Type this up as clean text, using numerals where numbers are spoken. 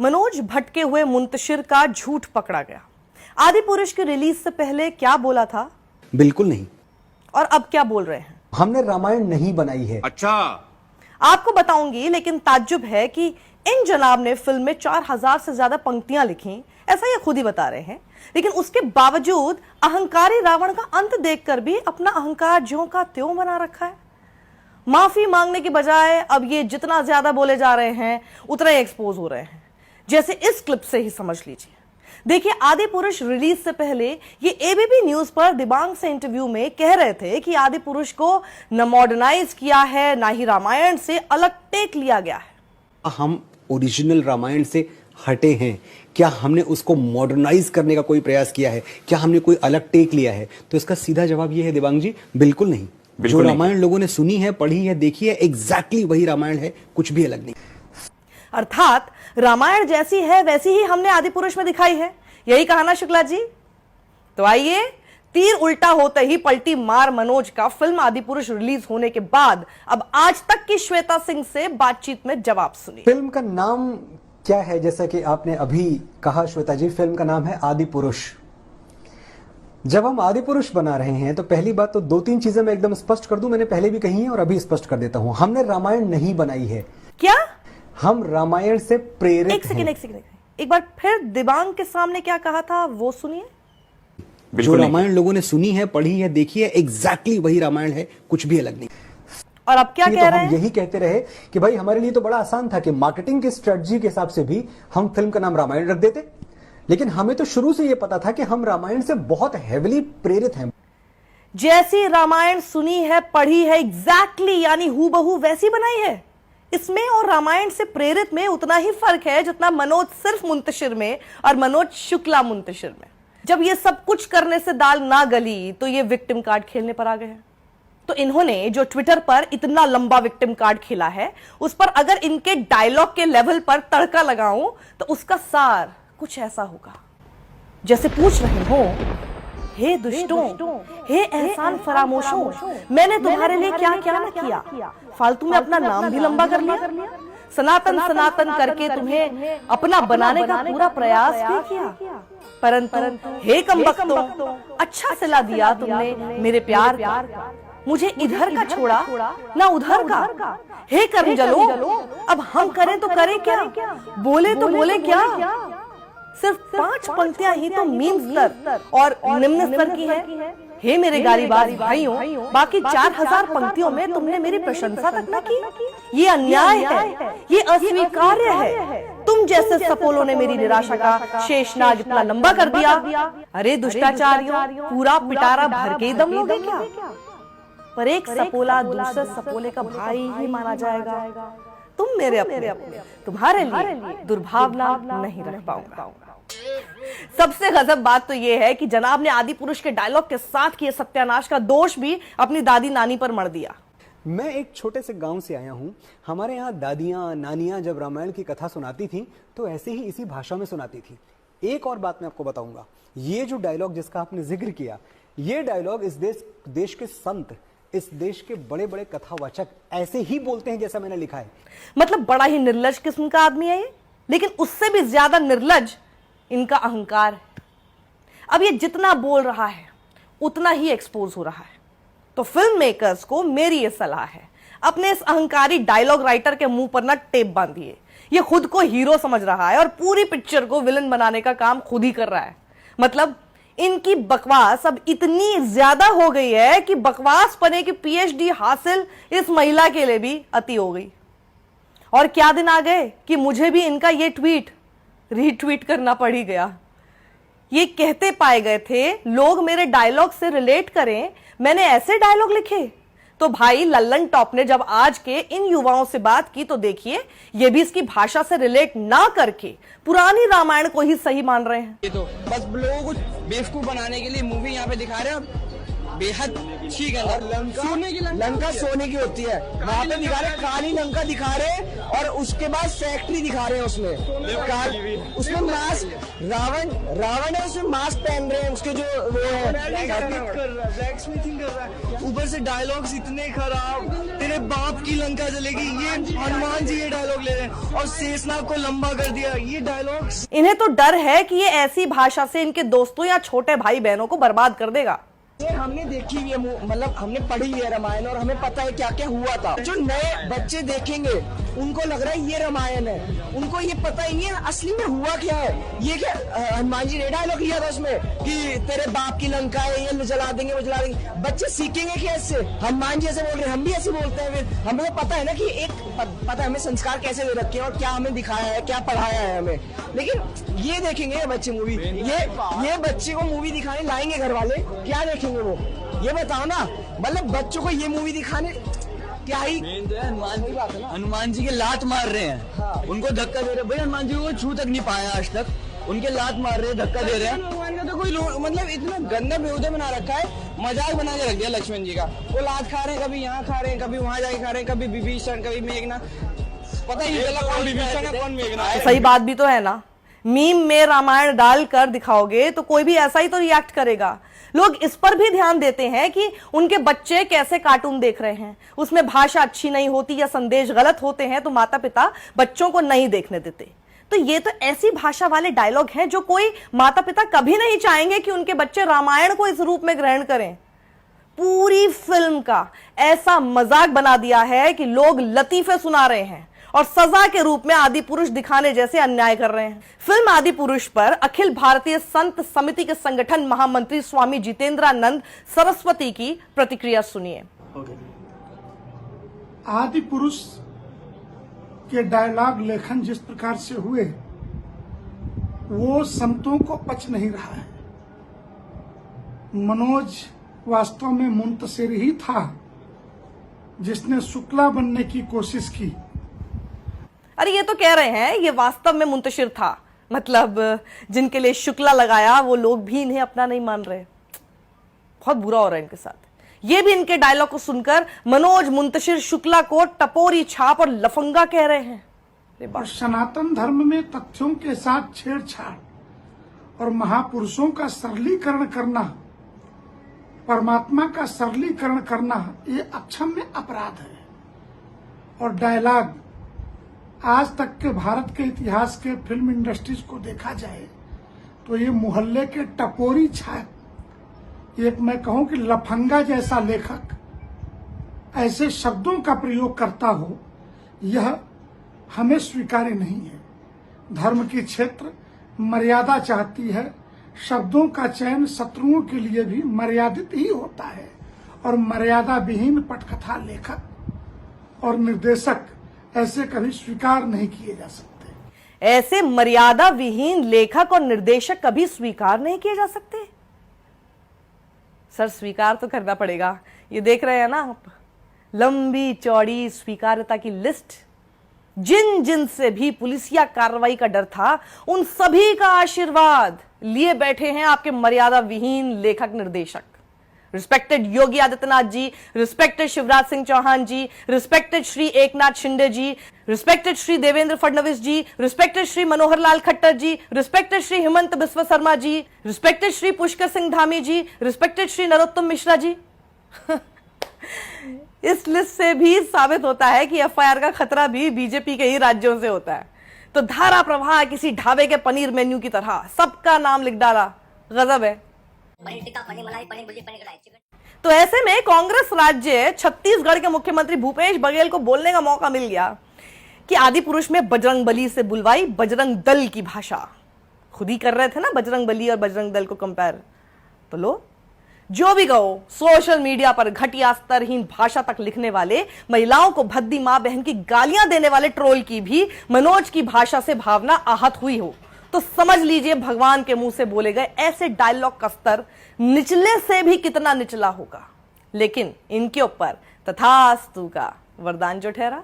मनोज भटके हुए मुंतशिर का झूठ पकड़ा गया। आदि पुरुष की रिलीज से पहले क्या बोला था? बिल्कुल नहीं। और अब क्या बोल रहे हैं? हमने रामायण नहीं बनाई है। अच्छा, आपको बताऊंगी, लेकिन ताज्जुब है कि इन जनाब ने फिल्म में 4000 से ज्यादा पंक्तियां लिखी, ऐसा ये खुद ही बता रहे हैं। लेकिन उसके बावजूद अहंकारी रावण का अंत देखकर भी अपना अहंकार ज्यों का त्यों बना रखा है। माफी मांगने के बजाय अब ये जितना ज्यादा बोले जा रहे हैं उतना ही एक्सपोज हो रहे हैं, जैसे इस क्लिप से ही समझ लीजिए। देखिए, आदि पुरुष रिलीज से पहले ये एबीपी न्यूज पर दिबांग से इंटरव्यू में कह रहे थे कि आदि पुरुष को न मॉडर्नाइज किया है, ना ही रामायण से अलग टेक लिया गया है। हम ओरिजिनल रामायण से हटे हैं। क्या हमने उसको मॉडर्नाइज करने का कोई प्रयास किया है? क्या हमने कोई अलग टेक लिया है? तो इसका सीधा जवाब ये है दिबांग जी, बिल्कुल नहीं। जो रामायण लोगों ने सुनी है, पढ़ी है, देखी है, एग्जैक्टली वही रामायण है, कुछ भी अलग नहीं। अर्थात रामायण जैसी है वैसी ही हमने आदि पुरुष में दिखाई है, यही कहा ना शुक्ला जी? तो आइए, तीर उल्टा होते ही पलटी मार मनोज का फिल्म आदि पुरुष रिलीज होने के बाद अब आज तक की श्वेता सिंह से बातचीत में जवाब सुनिए। फिल्म का नाम क्या है? जैसा कि आपने अभी कहा श्वेता जी, फिल्म का नाम है आदि पुरुष। जब हम आदि पुरुष बना रहे हैं तो पहली बात तो 2-3 चीजें मैं एकदम स्पष्ट कर दूं, मैंने पहले भी कही है और अभी स्पष्ट कर देता हूं। हमने रामायण नहीं बनाई है। क्या? हम रामायण से प्रेरित एक सेकंड, एक बार फिर दिबांग के सामने क्या कहा था वो सुनिए। जो रामायण लोगों ने सुनी है, पढ़ी है, देखी है, एग्जैक्टली वही रामायण है, कुछ भी अलग नहीं। और अब क्या कह रहे हैं? हम यही कहते रहे कि भाई हमारे लिए तो बड़ा आसान था कि मार्केटिंग की स्ट्रेटजी के हिसाब से भी हम फिल्म का नाम रामायण रख देते, लेकिन हमें तो शुरू से यह पता था कि हम रामायण से बहुत हेविली प्रेरित हैं। जैसी रामायण सुनी है, पढ़ी है, एग्जैक्टली यानी हूबहू वैसी बनाई है। इसमें और रामायण से प्रेरित में उतना ही फर्क है जितना मनोज सिर्फ मुंतशिर में और मनोज शुक्ला मुंतशिर में। जब ये सब कुछ करने से दाल ना गली तो ये विक्टिम कार्ड खेलने पर आ गए हैं। तो इन्होंने जो ट्विटर पर इतना लंबा विक्टिम कार्ड खेला है, उस पर अगर इनके डायलॉग के लेवल पर तड़का लगाऊं तो उसका सार कुछ ऐसा होगा, जैसे पूछ रहे हो, हे दुष्टों, हे एहसान फरामोशों, मैंने तुम्हारे लिए क्या क्या न किया, फालतू में अपना नाम भी लंबा कर लिया, सनातन सनातन करके तुम्हें अपना बनाने का पूरा प्रयास भी किया, परंतु हे कमबख्तों, अच्छा सिला दिया तुमने मेरे प्यार का, मुझे इधर का छोड़ा ना उधर का। हे करजलो, अब हम करें तो करें क्या, बोले तो बोले क्या। सिर्फ 5 पंक्तियां ही तो मीम स्तर और निम्न स्तर की है। हे मेरे गालीबाज भाइयों, बाकी 4000 पंक्तियों में तुमने मेरी प्रशंसा तक न की। ये अन्याय है, ये अस्वीकार्य है। तुम जैसे सपोलों ने मेरी निराशा का शेषनाग इतना लंबा कर दिया। अरे दुष्टाचारियों, पूरा पिटारा भर के दम लोगे क्या? पर एक सपोला दूसरे सपोले का भाई ही माना जाएगा। तुम मेरे अपने, तुम्हारे लिए दुर्भावना नहीं रख पाऊंगा। सबसे गजब बात तो यह है कि जनाब ने आदि पुरुष के डायलॉग के साथ किए सत्यानाश का दोष भी अपनी दादी नानी पर मढ़ दिया। मैं एक छोटे से गांव से आया हूं। हमारे यहाँ दादियां नानियां जब रामायण की कथा सुनाती थी तो ऐसे ही इसी भाषा में सुनाती थी। एक और बात मैं आपको बताऊंगा, ये जो डायलॉग जिसका आपने जिक्र किया, ये डायलॉग इस देश के संत, इस देश के बड़े बड़े कथावाचक ऐसे ही बोलते हैं जैसा मैंने लिखा है। मतलब बड़ा ही निर्लज किस्म का आदमी है ये, लेकिन उससे भी ज्यादा निर्लज इनका अहंकार है। अब ये जितना बोल रहा है उतना ही एक्सपोज हो रहा है। तो फिल्म मेकर्स को मेरी ये सलाह है, अपने इस अहंकारी डायलॉग राइटर के मुंह पर ना टेप बांधिए। ये खुद को हीरो समझ रहा है और पूरी पिक्चर को विलन बनाने का काम खुद ही कर रहा है। मतलब इनकी बकवास अब इतनी ज्यादा हो गई है कि बकवास पने की पीएचडी हासिल इस महिला के लिए भी अति हो गई। और क्या दिन आ गए कि मुझे भी इनका ये ट्वीट रीट्वीट करना पड़ ही गया। ये कहते पाए गए थे लोग मेरे डायलॉग से रिलेट करें, मैंने ऐसे डायलॉग लिखे। तो भाई लल्लन टॉप ने जब आज के इन युवाओं से बात की तो देखिए, ये भी इसकी भाषा से रिलेट ना करके पुरानी रामायण को ही सही मान रहे हैं। ये तो बस लोगों को बेवकूफ बनाने के लिए मूवी यहाँ पे दिखा रहे हैं। बेहद ठीक है। लंका सोने की होती है, वहाँ पे दिखा रहे काली लंका दिखा रहे, और उसके बाद फैक्ट्री दिखा रहे हैं उसमें मास्क रावण है, उसमें मास्क पहन रहे हैं, उसके जो वो है ब्लैक स्मिथिंग कर रहा है। ऊपर से डायलॉग्स इतने खराब, तेरे बाप की लंका जलेगी, ये हनुमान जी ये डायलॉग ले रहे हैं, और शेषनाग को लंबा कर दिया, ये डायलॉग्स। इन्हें तो डर है कि ये ऐसी भाषा से इनके दोस्तों या छोटे भाई बहनों को बर्बाद कर देगा। ये हमने देखी हुई है, मतलब हमने पढ़ी हुई है रामायण, और हमें पता है क्या क्या हुआ था। जो नए बच्चे देखेंगे उनको लग रहा है ये रामायण है, उनको ये पता ही नहीं है असली में हुआ क्या है। ये क्या हनुमान जी ने डायलॉग लिया था उसमें कि तेरे बाप की लंका है, ये जला देंगे वो जला देंगे। बच्चे सीखेंगे क्या इससे? हनुमान जी ऐसे बोल रहे हैं, हम भी ऐसे बोलते हैं। फिर हमें तो पता है ना कि एक पता है हमें संस्कार कैसे दे रखे हैं और क्या हमें दिखाया है, क्या पढ़ाया है हमें। लेकिन ये देखेंगे बच्चे मूवी, ये बच्चे को मूवी दिखाने लाएंगे घर वाले, क्या देखेंगे वो? ये बताओ ना, मतलब बच्चों को ये मूवी दिखाने क्या ही। हनुमान जी के लात मार रहे हैं, हाँ। उनको धक्का दे रहे हैं भाई, हनुमान जी को छू तक नहीं पाया आज तक, उनके लात मार रहे हैं, धक्का दे रहे हैं। भगवान का तो कोई मतलब इतना गंदा बेहुदा बना रखा है, मजाक बना के रख दिया लक्ष्मण जी का। वो लात खा रहे हैं, कभी यहाँ खा रहे हैं, कभी वहाँ जाके खा रहे हैं, कभी विभीषण, कभी मेघनाथ, पता ही नहीं चला कौन विभीषण है कौन मेघनाथ। सही बात भी तो है ना, मीम में रामायण डालकर दिखाओगे तो कोई भी ऐसा ही तो रिएक्ट करेगा। लोग इस पर भी ध्यान देते हैं कि उनके बच्चे कैसे कार्टून देख रहे हैं, उसमें भाषा अच्छी नहीं होती या संदेश गलत होते हैं तो माता पिता बच्चों को नहीं देखने देते। तो ये तो ऐसी भाषा वाले डायलॉग हैं जो कोई माता पिता कभी नहीं चाहेंगे कि उनके बच्चे रामायण को इस रूप में ग्रहण करें। पूरी फिल्म का ऐसा मजाक बना दिया है कि लोग लतीफे सुना रहे हैं और सजा के रूप में आदि पुरुष दिखाने जैसे अन्याय कर रहे हैं। फिल्म आदि पुरुष पर अखिल भारतीय संत समिति के संगठन महामंत्री स्वामी जितेंद्रानंद सरस्वती की प्रतिक्रिया सुनिए। आदि पुरुष के डायलॉग लेखन जिस प्रकार से हुए वो संतों को पच नहीं रहा है। मनोज वास्तव में मुंतशिर ही था जिसने शुक्ला बनने की कोशिश की। अरे ये तो कह रहे हैं ये वास्तव में मुंतशिर था, मतलब जिनके लिए शुक्ला लगाया वो लोग भी इन्हें अपना नहीं मान रहे। बहुत बुरा हो रहा है इनके साथ। ये भी इनके डायलॉग को सुनकर मनोज मुंतशिर शुक्ला को टपोरी छाप और लफंगा कह रहे हैं। और सनातन धर्म में तथ्यों के साथ छेड़छाड़ और महापुरुषों का सरलीकरण करना, परमात्मा का सरलीकरण करना, ये अक्षम्य अपराध है। और डायलॉग आज तक के भारत के इतिहास के फिल्म इंडस्ट्रीज को देखा जाए तो ये मोहल्ले के टपोरी छाप, एक मैं कहूं कि लफंगा जैसा लेखक ऐसे शब्दों का प्रयोग करता हो, यह हमें स्वीकार्य नहीं है। धर्म की क्षेत्र मर्यादा चाहती है, शब्दों का चयन शत्रुओं के लिए भी मर्यादित ही होता है, और मर्यादा विहीन पटकथा लेखक और निर्देशक ऐसे कभी स्वीकार नहीं किए जा सकते। ऐसे मर्यादा विहीन लेखक और निर्देशक कभी स्वीकार नहीं किए जा सकते? सर स्वीकार तो करना पड़ेगा। ये देख रहे हैं ना आप, लंबी चौड़ी स्वीकार्यता की लिस्ट। जिन जिन से भी पुलिसिया कार्रवाई का डर था उन सभी का आशीर्वाद लिए बैठे हैं आपके मर्यादा विहीन लेखक निर्देशक। रिस्पेक्टेड योगी आदित्यनाथ जी, रिस्पेक्टेड शिवराज सिंह चौहान जी, रिस्पेक्टेड श्री एकनाथ शिंदे जी, रिस्पेक्टेड श्री देवेंद्र फडणवीस जी, रिस्पेक्टेड श्री मनोहर लाल खट्टर जी, रिस्पेक्टेड श्री हिमंत बिस्वा शर्मा जी, रिस्पेक्टेड श्री पुष्कर सिंह धामी जी, रिस्पेक्टेड श्री नरोत्तम मिश्रा जी। इस लिस्ट से भी साबित होता है कि एफआईआर का खतरा भी बीजेपी के ही राज्यों से होता है। तो धारा प्रवाह किसी ढाबे के पनीर मेन्यू की तरह सबका नाम लिख डाला। गजब है। पनीर टिक्का, पनीर मलाई, पनीर भुर्जी, पनीर कढ़ाई, चिकन। तो ऐसे में कांग्रेस राज्य छत्तीसगढ़ के मुख्यमंत्री भूपेश बघेल को बोलने का मौका मिल गया कि आदि पुरुष में बजरंग बली से बुलवाई बजरंग दल की भाषा। खुद ही कर रहे थे ना बजरंग बली और बजरंग दल को कंपेयर। तो लो, जो भी कहो, सोशल मीडिया पर घटिया स्तरहीन भाषा तक लिखने वाले, महिलाओं को भद्दी मां बहन की गालियां देने वाले ट्रोल की भी मनोज की भाषा से भावना आहत हुई हो तो समझ लीजिए भगवान के मुंह से बोले गए ऐसे डायलॉग का स्तर निचले से भी कितना निचला होगा। लेकिन इनके ऊपर तथास्तु का वरदान जो ठहरा